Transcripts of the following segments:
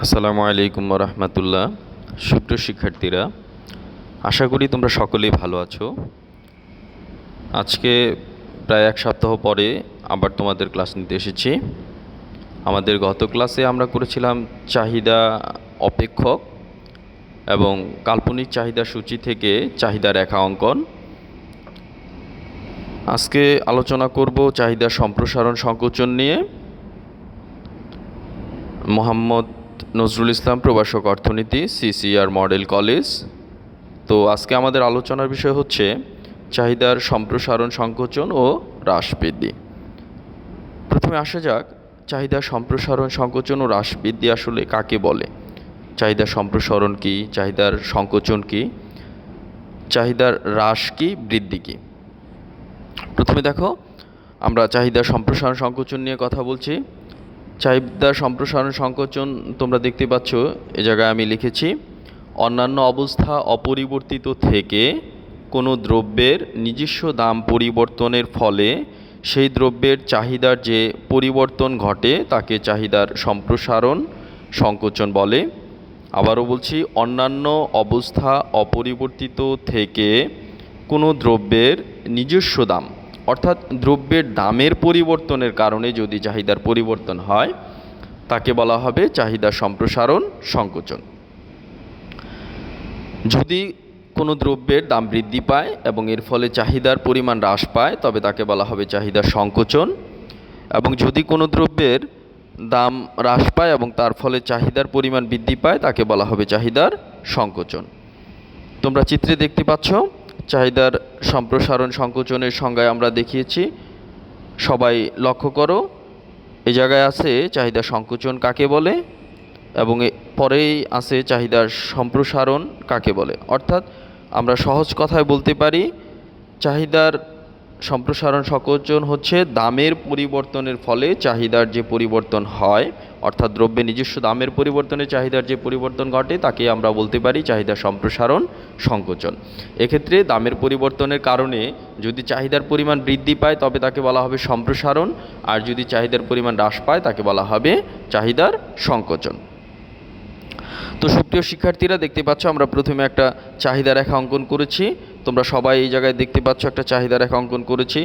আসসালামু আলাইকুম রহমতুল্লাহ। সুপ্রিয় শিক্ষার্থীরা, আশা করি তোমরা সকলেই ভালো আছো। আজকে প্রায় এক সপ্তাহ পরে আবার তোমাদের ক্লাস নিতে এসেছি। আমাদের গত ক্লাসে আমরা করেছিলাম চাহিদা অপেক্ষক এবং কাল্পনিক চাহিদা সূচি থেকে চাহিদা রেখা অঙ্কন। আজকে আলোচনা করব চাহিদা সম্প্রসারণ সংকোচন নিয়ে। মোহাম্মদ নজরুল ইসলাম, প্রভাষক অর্থনীতি, সিসিআর মডেল কলেজ। তো আজকে আমাদের আলোচনার বিষয় হচ্ছে চাহিদার সম্প্রসারণ সংকোচন ও হ্রাস বৃদ্ধি। প্রথমে আসা যাক, চাহিদার সম্প্রসারণ সংকোচন ও হ্রাস বৃদ্ধি আসলে কাকে বলে? চাহিদার সম্প্রসারণ কি, চাহিদার সংকোচন কি, চাহিদার হ্রাস কি, বৃদ্ধি কি? প্রথমে দেখো, আমরা চাহিদার সম্প্রসারণ সংকোচন নিয়ে কথা বলছি। চাহিদার সম্প্রসারণ সংকোচন তোমরা দেখতে পাচ্ছ, এ জায়গায় আমি লিখেছি অন্যান্য অবস্থা অপরিবর্তিত থেকে কোনো দ্রব্যের নিজস্ব দাম পরিবর্তনের ফলে সেই দ্রব্যের চাহিদার যে পরিবর্তন ঘটে তাকে চাহিদার সম্প্রসারণ সংকোচন বলে। আবারও বলছি, অন্যান্য অবস্থা অপরিবর্তিত থেকে কোনো দ্রব্যের নিজস্ব দাম, অর্থাৎ দ্রব্যের দামের পরিবর্তনের কারণে যদি চাহিদার পরিবর্তন হয় তাকে বলা হবে চাহিদা সম্প্রসারণ সংকোচন। যদি কোনো দ্রব্যের দাম বৃদ্ধি পায় এবং এর ফলে চাহিদার পরিমাণ হ্রাস পায় তবে তাকে বলা হবে চাহিদা সংকোচন, এবং যদি কোনো দ্রব্যের দাম হ্রাস পায় এবং তার ফলে চাহিদার পরিমাণ বৃদ্ধি পায় তাকে বলা হবে চাহিদার সংকোচন। তোমরা চিত্রে দেখতে পাচ্ছ চাহিদার সম্প্রসারণ সংকোচনের সংজ্ঞায় আমরা দেখিয়েছি। সবাই লক্ষ্য করো, এই জায়গায় আছে চাহিদা সংকোচন কাকে বলে এবং পরেই আছে চাহিদার সম্প্রসারণ কাকে বলে। অর্থাৎ আমরা সহজ কথায় বলতে পারি চাহিদার সম্প্রসারণ সংকোচন হচ্ছে দামের পরিবর্তনের ফলে চাহিদার যে পরিবর্তন হয়, অর্থাৎ দ্রব্যের নিজস্ব দামের পরিবর্তনে চাহিদার যে পরিবর্তন ঘটে তাকে আমরা বলতে পারি চাহিদা সম্প্রসারণ সংকোচন। এক্ষেত্রে দামের পরিবর্তনের কারণে যদি চাহিদার পরিমাণ বৃদ্ধি পায় তবে তাকে বলা হবে সম্প্রসারণ, আর যদি চাহিদার পরিমাণ হ্রাস পায় তাকে বলা হবে চাহিদার সংকোচন। তো সুপ্রিয় শিক্ষার্থীরা, দেখতে পাচ্ছ আমরা প্রথমে একটা চাহিদা রেখা অঙ্কন করেছি। তোমরা সবাই এই জায়গায় দেখতে পাচ্ছ একটা চাহিদা রেখা অঙ্কন করেছি।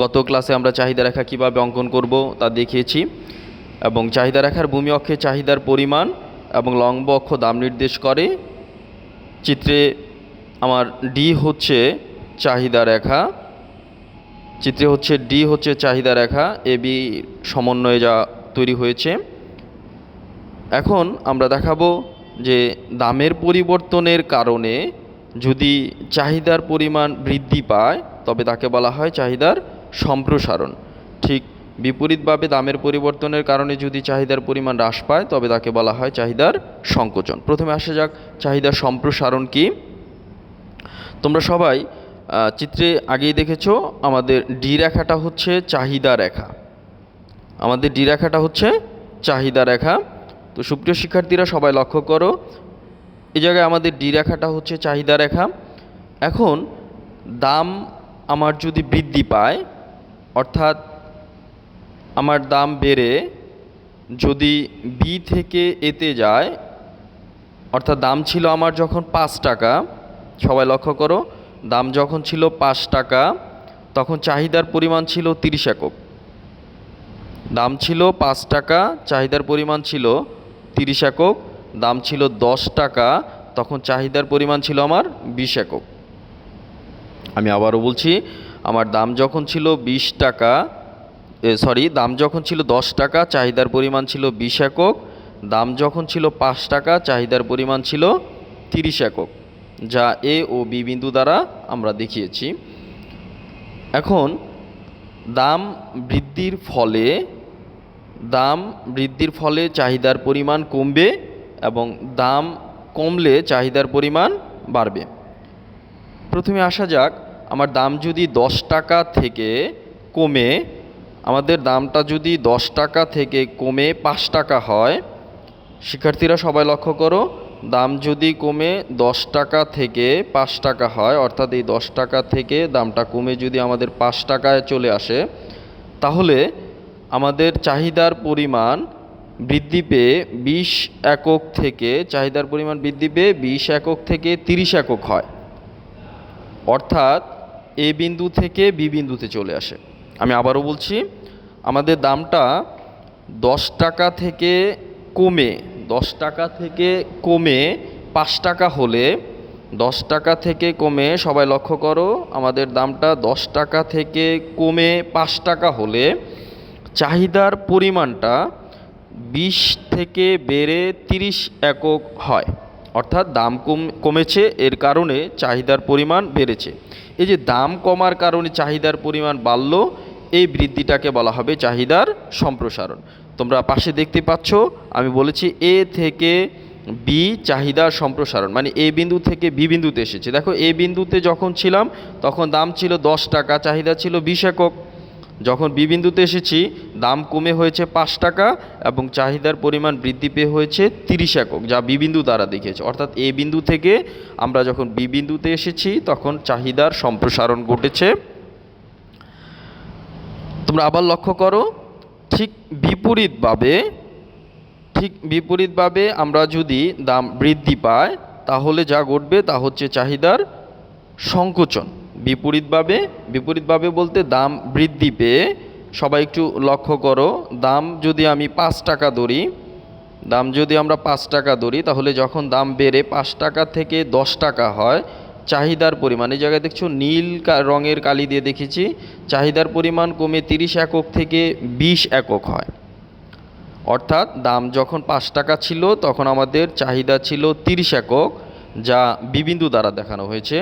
গত ক্লাসে আমরা চাহিদা রেখা কীভাবে অঙ্কন করব তা দেখিয়েছি, এবং চাহিদা রেখার ভূমি অক্ষে চাহিদার পরিমাণ এবং লম্ব অক্ষ দাম নির্দেশ করে। চিত্রে আমার ডি হচ্ছে চাহিদা রেখা, চিত্রে হচ্ছে ডি হচ্ছে চাহিদা রেখা, এ বি সমন্বয়ে যা তৈরি হয়েছে। এখন আমরা দেখাবো যে দামের পরিবর্তনের কারণে যদি চাহিদার পরিমাণ বৃদ্ধি পায় তবে তাকে বলা হয় চাহিদার সম্প্রসারণ। ঠিক বিপরীতভাবে দামের পরিবর্তনের কারণে যদি চাহিদার পরিমাণ হ্রাস পায় তবে তাকে বলা হয় চাহিদার সংকোচন। প্রথমে আসা যাক চাহিদার সম্প্রসারণ কি। তোমরা সবাই চিত্রে আগেই দেখেছো আমাদের ডি রেখাটা হচ্ছে চাহিদা রেখা, আমাদের ডি রেখাটা হচ্ছে চাহিদা রেখা। তো সুপ্রিয় শিক্ষার্থীরা সবাই লক্ষ্য করো, এই জায়গায় আমাদের ডি রেখাটা হচ্ছে চাহিদা রেখা। এখন দাম আমার যদি বৃদ্ধি পায়, অর্থাৎ আমার দাম বেড়ে যদি বি থেকে এতে যায়, অর্থাৎ দাম ছিল আমার যখন 5 টাকা, সবাই লক্ষ্য করো, দাম যখন ছিল 5 টাকা তখন চাহিদার পরিমাণ ছিল 30 একক। দাম ছিল 5 টাকা, চাহিদার পরিমাণ ছিল 30 একক। দাম ছিল 10 টাকা, তখন চাহিদার পরিমাণ ছিল আমার 20 একক। আমি আবারও বলছি, আমার দাম যখন ছিল 20 টাকা, দাম যখন ছিল 10 টাকা, চাহিদার পরিমাণ ছিল 20 একক। দাম যখন ছিল 5 টাকা, চাহিদার পরিমাণ ছিল 30 একক, যা এ ও বি বিন্দু দ্বারা আমরা দেখিয়েছি। এখন দাম বৃদ্ধির ফলে চাহিদার পরিমাণ কমবে এবং দাম কমলে চাহিদার পরিমাণ বাড়বে। প্রথমে আসা যাক, আমার দাম যদি 10 টাকা থেকে কমে, আমাদের দামটা যদি 10 টাকা থেকে কমে 5 টাকা হয়, শিক্ষার্থীরা সবাই লক্ষ্য করো, দাম যদি কমে 10 টাকা থেকে 5 টাকা হয়, অর্থাৎ এই 10 টাকা থেকে দামটা কমে যদি আমাদের 5 টাকায় চলে আসে, তাহলে আমাদের চাহিদার পরিমাণ বৃদ্ধি পেয়ে 20 একক থেকে চাহিদার পরিমাণ বৃদ্ধি পেয়ে 20 একক থেকে 30 একক হয়, অর্থাৎ এ বিন্দু থেকে বি বিন্দুতে চলে আসে। আমি আবারও বলছি, আমাদের দামটা 10 টাকা থেকে কমে 5 টাকা হলে, 10 টাকা থেকে কমে, সবাই লক্ষ্য করো, আমাদের দামটা 10 টাকা থেকে কমে 5 টাকা হলে চাহিদার পরিমাণটা 20 থেকে বেড়ে 30 একক হয়, অর্থাৎ দাম কমেছে, এর কারণে চাহিদার পরিমাণ বেড়েছে। এই যে দাম কমার কারণে চাহিদার পরিমাণ বাড়ল, এই বৃদ্ধিটাকে বলা হবে চাহিদার সম্প্রসারণ। তোমরা পাশে দেখতে পাচ্ছ, আমি বলেছি এ থেকে বি চাহিদার সম্প্রসারণ, মানে এ বিন্দু থেকে বি বিন্দুতে এসেছে। দেখো, এ বিন্দুতে যখন ছিলাম তখন দাম ছিল 10 টাকা, চাহিদা ছিল 20 একক। যখন বি বিন্দুতে এসেছি দাম কমে হয়েছে 5 টাকা এবং চাহিদার পরিমাণ বৃদ্ধি পেয়ে হয়েছে 30 একক, যা বি বিন্দু দ্বারা দেখিয়েছে। অর্থাৎ এ বিন্দু থেকে আমরা যখন বি বিন্দুতে এসেছি তখন চাহিদার সম্প্রসারণ ঘটেছে। তোমরা আবার লক্ষ্য করো, ঠিক বিপরীতভাবে আমরা যদি দাম বৃদ্ধি পায় তাহলে যা ঘটবে তা হচ্ছে চাহিদার সংকোচন। বিপরীতভাবে বলতে দাম বৃদ্ধি পেয়ে, সবাই একটু লক্ষ্য করো, দাম যদি আমরা 5 টাকা ধরি তাহলে যখন দাম বেড়ে 5 টাকা থেকে 10 টাকা হয়, চাহিদার পরিমাণ, এই জায়গায় দেখছো নীল রঙের কালি দিয়ে দেখেছি, চাহিদার পরিমাণ কমে 30 একক থেকে 20 একক হয়। অর্থাৎ দাম যখন 5 টাকা ছিল তখন আমাদের চাহিদা ছিল 30 একক, যা বি বিন্দু দ্বারা দেখানো হয়েছে।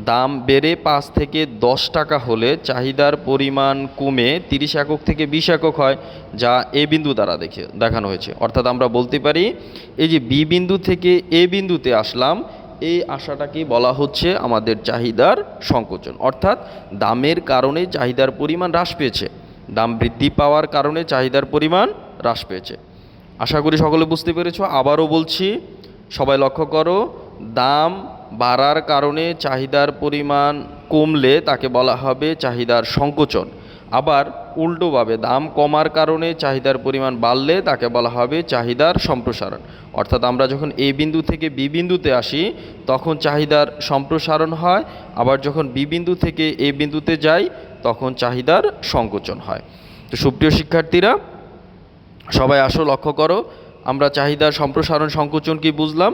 দাম বেড়ে 5 থেকে 10 টাকা হলে চাহিদার পরিমাণ কমে 30 একক থেকে 20 একক হয়, যা এ বিন্দু দ্বারা দেখানো হয়েছে। অর্থাৎ আমরা বলতে পারি, এই যে বি বিন্দু থেকে এ বিন্দুতে আসলাম, এই আশাটাকে বলা হচ্ছে আমাদের চাহিদার সংকোচন। অর্থাৎ দামের কারণে চাহিদার পরিমাণ হ্রাস পেয়েছে, দাম বৃদ্ধি পাওয়ার কারণে চাহিদার পরিমাণ হ্রাস পেয়েছে। আশা করি সকলে বুঝতে পেরেছো। আবারও বলছি, সবাই লক্ষ্য করো, দাম বাড়ার কারণে চাহিদার পরিমাণ কমলে তাকে বলা হবে চাহিদার সংকোচন। আবার উল্টোভাবে দাম কমার কারণে চাহিদার পরিমাণ বাড়লে তাকে বলা হবে চাহিদার সম্প্রসারণ। অর্থাৎ আমরা যখন এ বিন্দু থেকে বি বিন্দুতে আসি তখন চাহিদার সম্প্রসারণ হয়, আবার যখন বি বিন্দু থেকে এ বিন্দুতে যাই তখন চাহিদার সংকোচন হয়। তো সুপ্রিয় শিক্ষার্থীরা, সবাই আসো লক্ষ্য করো, আমরা চাহিদার সম্প্রসারণ সংকোচন কি বুঝলাম।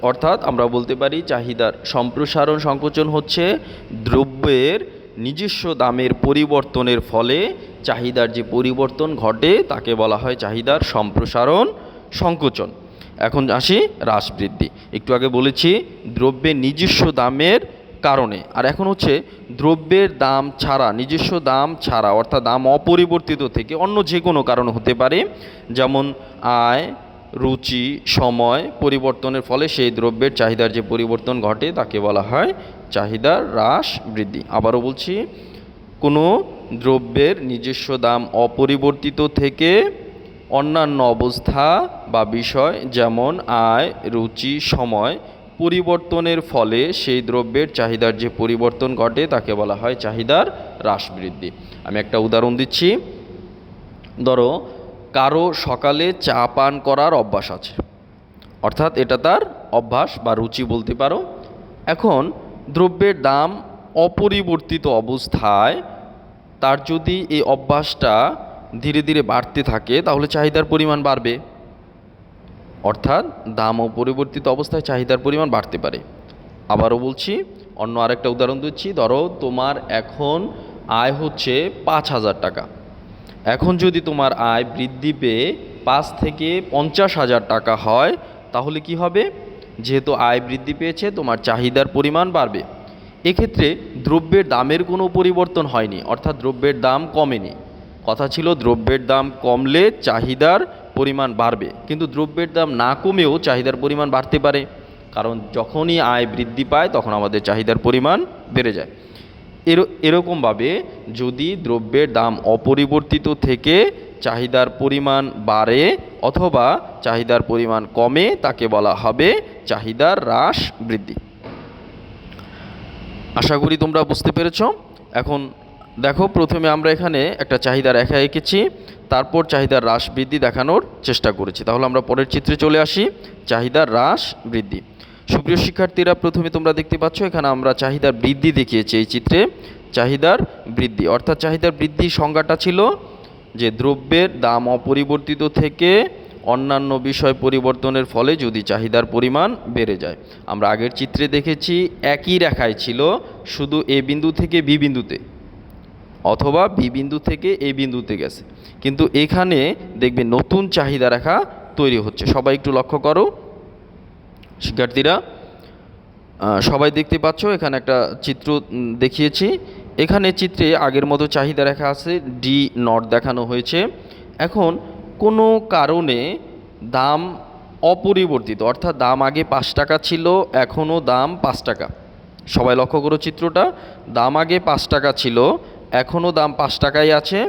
অর্থাৎ আমরা বলতে পারি চাহিদার সম্প্রসারণ সংকোচন হচ্ছে দ্রব্যের নিজস্ব দামের পরিবর্তনের ফলে চাহিদার যে পরিবর্তন ঘটে তাকে বলা হয় চাহিদার সম্প্রসারণ সংকোচন। এখন আসি হ্রাস বৃদ্ধি। একটু আগে বলেছি দ্রব্যের নিজস্ব দামের কারণে, আর এখন হচ্ছে দ্রব্যের দাম ছাড়া, নিজস্ব দাম ছাড়া, অর্থাৎ দাম অপরিবর্তিত থেকে অন্য যে কোনো কারণ হতে পারে, যেমন আয়, রুচি, সময় পরিবর্তনের ফলে সেই দ্রব্যের চাহিদার যে পরিবর্তন ঘটে তাকে বলা হয় চাহিদার হ্রাস বৃদ্ধি। আবারও বলছি, কোনো দ্রব্যের নিজস্ব দাম অপরিবর্তিত থেকে অন্যান্য অবস্থা বা বিষয় যেমন আয়, রুচি, সময় পরিবর্তনের ফলে সেই দ্রব্যের চাহিদার যে পরিবর্তন ঘটে তাকে বলা হয় চাহিদার হ্রাস বৃদ্ধি। আমি একটা উদাহরণ দিচ্ছি। ধরো, কারো সকালে চা পান করার অভ্যাস আছে, অর্থাৎ এটা তার অভ্যাস বা রুচি বলতে পারো। এখন দ্রব্যের দাম অপরিবর্তিত অবস্থায় তার যদি এই অভ্যাসটা ধীরে ধীরে বাড়তে থাকে তাহলে চাহিদার পরিমাণ বাড়বে, অর্থাৎ দাম অপরিবর্তিত অবস্থায় চাহিদার পরিমাণ বাড়তে পারে। আবারও বলছি, অন্য আরেকটা উদাহরণ দিচ্ছি। ধরো, তোমার এখন আয় হচ্ছে 5,000 টাকা। এখন যদি তোমার আয় বৃদ্ধি পেয়ে 5 থেকে 50,000 টাকা হয় তাহলে কি হবে? যেহেতু আয় বৃদ্ধি পেয়েছে তোমার চাহিদার পরিমাণ বাড়বে। এক্ষেত্রে দ্রব্যের দামের কোনো পরিবর্তন হয়নি, অর্থাৎ দ্রব্যের দাম কমেনি। কথা ছিল দ্রব্যের দাম কমলে চাহিদার পরিমাণ বাড়বে, কিন্তু দ্রব্যের দাম না কমেও চাহিদার পরিমাণ বাড়তে পারে, কারণ যখনই আয় বৃদ্ধি পায় তখন আমাদের চাহিদার পরিমাণ বেড়ে যায়। এরকমভাবে যদি দ্রব্যের দাম অপরিবর্তিত থেকে চাহিদার পরিমাণ বাড়ে অথবা চাহিদার পরিমাণ কমে তাকে বলা হবে চাহিদার হ্রাস বৃদ্ধি। আশা করি তোমরা বুঝতে পেরেছ। এখন দেখো, প্রথমে আমরা এখানে একটা চাহিদা রেখা এঁকেছি, তারপর চাহিদার হ্রাস বৃদ্ধি দেখানোর চেষ্টা করেছি। তাহলে আমরা পরের চিত্রে চলে আসি, চাহিদার হ্রাস বৃদ্ধি। সুপ্রিয় শিক্ষার্থীরা, প্রথমে তোমরা দেখতে পাচ্ছ এখানে আমরা চাহিদার বৃদ্ধি দেখিয়েছি এই চিত্রে। চাহিদার বৃদ্ধি অর্থাৎ চাহিদার বৃদ্ধির সংজ্ঞাটা ছিল যে দ্রব্যের দাম অপরিবর্তিত থেকে অন্যান্য বিষয় পরিবর্তনের ফলে যদি চাহিদার পরিমাণ বেড়ে যায়। আমরা আগের চিত্রে দেখেছি একই রেখায় ছিল, শুধু এ বিন্দু থেকে বি বিন্দুতে অথবা বি বিন্দু থেকে এ বিন্দুতে গেছে, কিন্তু এখানে দেখবে নতুন চাহিদা রেখা তৈরি হচ্ছে। সবাই একটু লক্ষ্য করো শিক্ষার্থীরা, সবাই দেখতে পাচ্ছ এখানে একটা চিত্র দেখিয়েছি। এখানে চিত্রে আগের মতো চাহিদা রেখা আছে, ডি নট দেখানো হয়েছে। এখন কোনো কারণে দাম অপরিবর্তিত, অর্থাৎ দাম আগে 5 টাকা ছিল, এখনও দাম 5 টাকা। সবাই লক্ষ্য করো চিত্রটা, দাম আগে 5 টাকা ছিল, এখনও দাম 5 টাকাই আছে,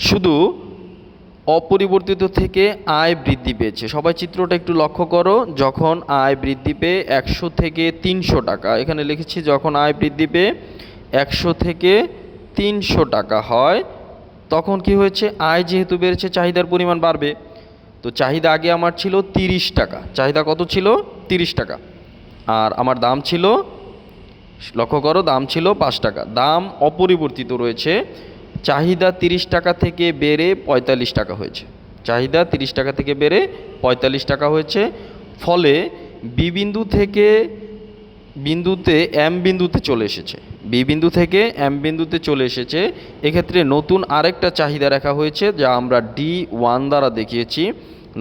শুধু অপরিবর্তিত থেকে আয় বৃদ্ধি পেয়েছে। সবাই চিত্রটা একটু লক্ষ্য করো, যখন আয় বৃদ্ধি পেয়ে 100 থেকে 300 টাকা, এখানে লিখেছি যখন আয় বৃদ্ধি পেয়ে 100 থেকে 300 টাকা হয়, তখন কি হয়েছে, আয় যেহেতু বেড়েছে চাহিদার পরিমাণ বাড়বে। তো চাহিদা আগে আমার ছিল 30 টাকা, চাহিদা কত ছিল 30 টাকা, আর আমার দাম ছিল, লক্ষ্য করো, দাম ছিল 5 টাকা। দাম অপরিবর্তিত রয়েছে, চাহিদা 30 টাকা থেকে বেড়ে 45 টাকা হয়েছে। চাহিদা 30 টাকা থেকে বেড়ে 45 টাকা হয়েছে। ফলে বি বিন্দু থেকে বিন্দুতে এম বিন্দুতে চলে এসেছে, বি বিন্দু থেকে এম বিন্দুতে চলে এসেছে। এক্ষেত্রে নতুন আরেকটা চাহিদা রেখা হয়েছে, যা আমরা D1 দ্বারা দেখিয়েছি।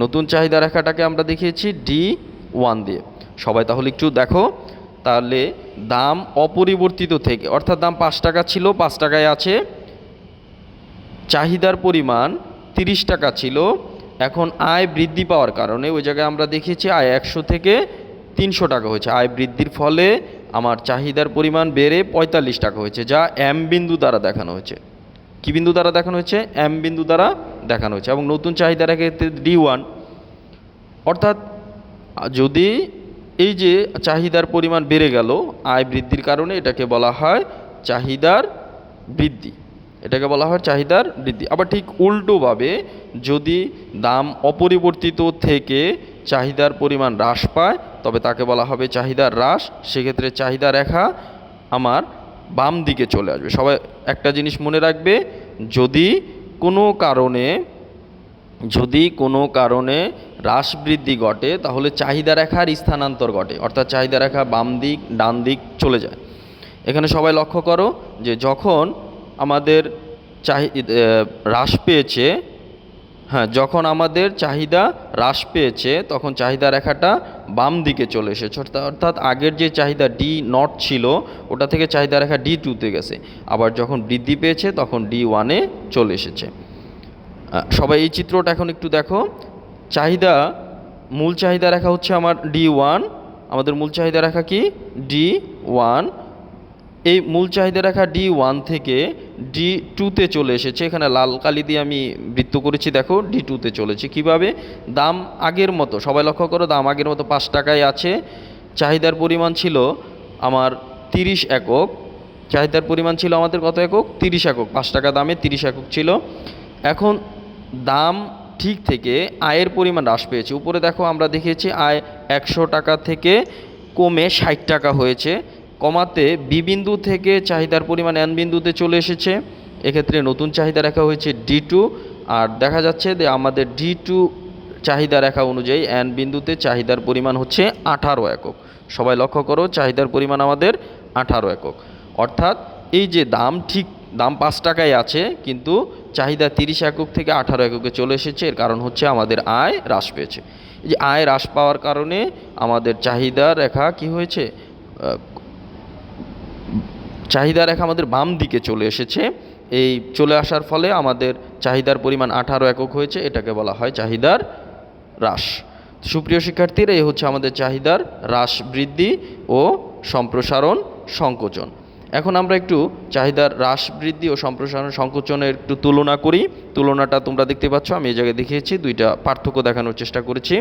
নতুন চাহিদা রেখাটাকে আমরা দেখিয়েছি D1 দিয়ে। সবাই তাহলে একটু দেখো, তাহলে দাম অপরিবর্তিত থেকে, অর্থাৎ দাম 5 টাকা ছিল, 5 টাকায় আছে, চাহিদার পরিমাণ 30 টাকা ছিল। এখন আয় বৃদ্ধি পাওয়ার কারণে ওই জায়গায় আমরা দেখিয়েছি আয় 100 থেকে 300 টাকা হয়েছে। আয় বৃদ্ধির ফলে আমার চাহিদার পরিমাণ বেড়ে 45 টাকা হয়েছে, যা এম বিন্দু দ্বারা দেখানো হয়েছে। কি বিন্দু দ্বারা দেখানো হয়েছে? এম বিন্দু দ্বারা দেখানো হয়েছে। এবং নতুন চাহিদা রেখে D1, অর্থাৎ যদি এই যে চাহিদার পরিমাণ বেড়ে গেল আয় বৃদ্ধির কারণে, এটাকে বলা হয় চাহিদার বৃদ্ধি, এটাকে বলা হয় চাহিদার বৃদ্ধি। আবার ঠিক উল্টোভাবে যদি দাম অপরিবর্তিত থেকে চাহিদার পরিমাণ হ্রাস পায়, তবে তাকে বলা হবে চাহিদার হ্রাস। সেক্ষেত্রে চাহিদা রেখা আমার বাম দিকে চলে আসবে। সবাই একটা জিনিস মনে রাখবে, যদি কোনো কারণে হ্রাস বৃদ্ধি ঘটে, তাহলে চাহিদা রেখার স্থানান্তর ঘটে, অর্থাৎ চাহিদা রেখা বাম দিক ডান দিক চলে যায়। এখানে সবাই লক্ষ্য করো যে যখন আমাদের হ্রাস পেয়েছে, যখন আমাদের চাহিদা হ্রাস পেয়েছে, তখন চাহিদা রেখাটা বাম দিকে চলে এসেছে। অর্থাৎ আগের যে চাহিদা D0 ছিল, ওটা থেকে চাহিদা রেখা D2-তে গেছে। আবার যখন বৃদ্ধি পেয়েছে, তখন D1-এ চলে এসেছে। সবাই এই চিত্রটা এখন একটু দেখো। মূল চাহিদা রেখা হচ্ছে আমার D1, আমাদের মূল চাহিদা রেখা কি D1। এই মূল চাহিদা রেখা D1 থেকে D2-তে চলে এসেছে। এখানে লাল কালি দিয়ে আমি বৃত্ত করেছি, দেখো D2-তে চলেছে। কিভাবে? দাম আগের মতো, সবাই লক্ষ্য করো, দাম আগের মতো 5 টাকায় আছে। চাহিদার পরিমাণ ছিল আমার 30 একক। চাহিদার পরিমাণ ছিল আমাদের কত একক? 30 একক। 5 টাকা দামে 30 একক ছিল। এখন দাম ঠিক থেকে আয়ের পরিমাণ হ্রাস পেয়েছে। উপরে দেখো আমরা দেখিয়েছি আয় 100 টাকা থেকে কমে 60 টাকা হয়েছে। কমাতে বি বিন্দু থেকে চাহিদার পরিমাণ এন বিন্দুতে চলে এসেছে। এক্ষেত্রে নতুন চাহিদা রেখা হয়েছে D2। আর দেখা যাচ্ছে যে আমাদের D2 চাহিদা রেখা অনুযায়ী এন বিন্দুতে চাহিদার পরিমাণ হচ্ছে 18 একক। সবাই লক্ষ্য করো, চাহিদার পরিমাণ আমাদের 18 একক। অর্থাৎ এই যে দাম 5 টাকায় আছে, কিন্তু চাহিদা 30 একক থেকে 18 এককে চলে এসেছে। এর কারণ হচ্ছে আমাদের আয় হ্রাস পেয়েছে। এই যে আয় হ্রাস পাওয়ার কারণে আমাদের চাহিদা রেখা কি হয়েছে? চাহিদা রেখা আমাদের বাম দিকে চলে এসেছে। এই চলে আসার ফলে আমাদের চাহিদার পরিমাণ 18 একক হয়েছে। এটাকে বলা হয় চাহিদার হ্রাস। সুপ্রিয় শিক্ষার্থীরা, এই হচ্ছে আমাদের চাহিদার হ্রাস বৃদ্ধি ও সম্প্রসারণ সংকোচন। এখন আমরা একটু চাহিদার হ্রাস বৃদ্ধি ও সম্প্রসারণ সংকোচনের একটু তুলনা করি। তুলনাটা তোমরা দেখতে পাচ্ছ, আমি এই জায়গায় দেখিয়েছি, দুইটা পার্থক্য দেখানোর চেষ্টা করেছি।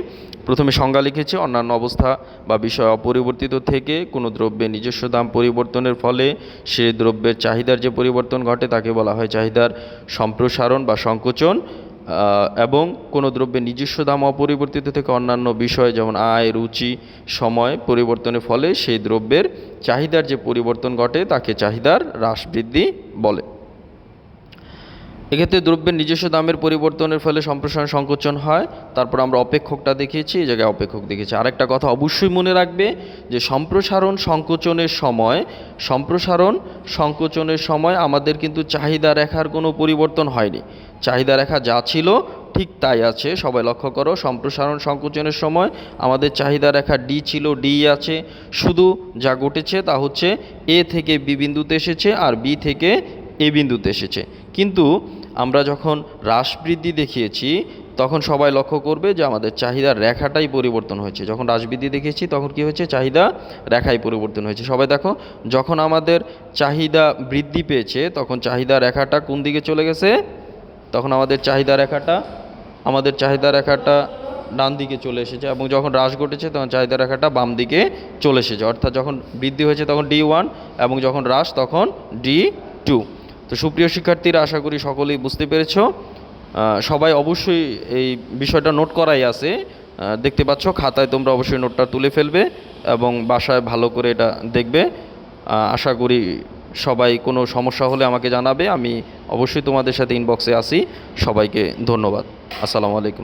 প্রথমে সংজ্ঞা লিখেছি, অন্যান্য অবস্থা বা বিষয় অপরিবর্তিত থেকে কোনো দ্রব্যের নিজস্ব দাম পরিবর্তনের ফলে সে দ্রব্যের চাহিদার যে পরিবর্তন ঘটে তাকে বলা হয় চাহিদার সম্প্রসারণ বা সংকোচন। এবং কোনো দ্রব্যের নিজস্ব দাম অপরিবর্তিত থেকে অন্যান্য বিষয় যেমন আয়, রুচি, সময় পরিবর্তনের ফলে সেই দ্রব্যের চাহিদার যে পরিবর্তন ঘটে তাকে চাহিদার হ্রাস বৃদ্ধি বলে। এক্ষেত্রে দ্রব্যের নিজস্ব দামের পরিবর্তনের ফলে সম্প্রসারণ সংকোচন হয়। তারপর আমরা অপেক্ষকটা দেখিয়েছি, এই জায়গায় অপেক্ষক দেখিয়েছি। আরেকটা কথা অবশ্যই মনে রাখবে যে সম্প্রসারণ সংকোচনের সময় আমাদের কিন্তু চাহিদা রেখার কোনো পরিবর্তন হয়নি। চাহিদা রেখা যা ছিল ঠিক তাই আছে। সবাই লক্ষ্য করো, সম্প্রসারণ সংকোচনের সময় আমাদের চাহিদা রেখা ডি ছিল, ডি আছে। শুধু যা ঘটেছে তা হচ্ছে এ থেকে বি বিন্দুতে এসেছে আর বি থেকে এ বিন্দুতে এসেছে। কিন্তু আমরা যখন হ্রাস বৃদ্ধি দেখিয়েছি তখন সবাই লক্ষ্য করবে যে আমাদের চাহিদার রেখাটাই পরিবর্তন হয়েছে। যখন হ্রাস বৃদ্ধি দেখিয়েছি তখন কি হয়েছে, চাহিদা রেখাই পরিবর্তন হয়েছে। সবাই দেখো, যখন আমাদের চাহিদা বৃদ্ধি পেয়েছে তখন চাহিদা রেখাটা কোন দিকে চলে গেছে, তখন আমাদের চাহিদা রেখাটা ডান দিকে চলে এসেছে। এবং যখন হ্রাস ঘটেছে তখন চাহিদা রেখাটা বাম দিকে চলে এসেছে। অর্থাৎ যখন বৃদ্ধি হয়েছে তখন D1 এবং যখন হ্রাস তখন D2। তো সুপ্রিয় শিক্ষার্থীরা, আশা করি সকলেই বুঝতে পেরেছ। সবাই অবশ্যই এই বিষয়টা নোট করাই আছে, দেখতে পাচ্ছ খাতায়, তোমরা অবশ্যই নোটটা তুলে ফেলবে এবং বাসায় ভালো করে এটা দেখবে। আশা করি সবাই কোনো সমস্যা হলে আমাকে জানাবে, আমি অবশ্যই তোমাদের সাথে ইনবক্সে আসি। সবাইকে ধন্যবাদ। আসসালামু আলাইকুম।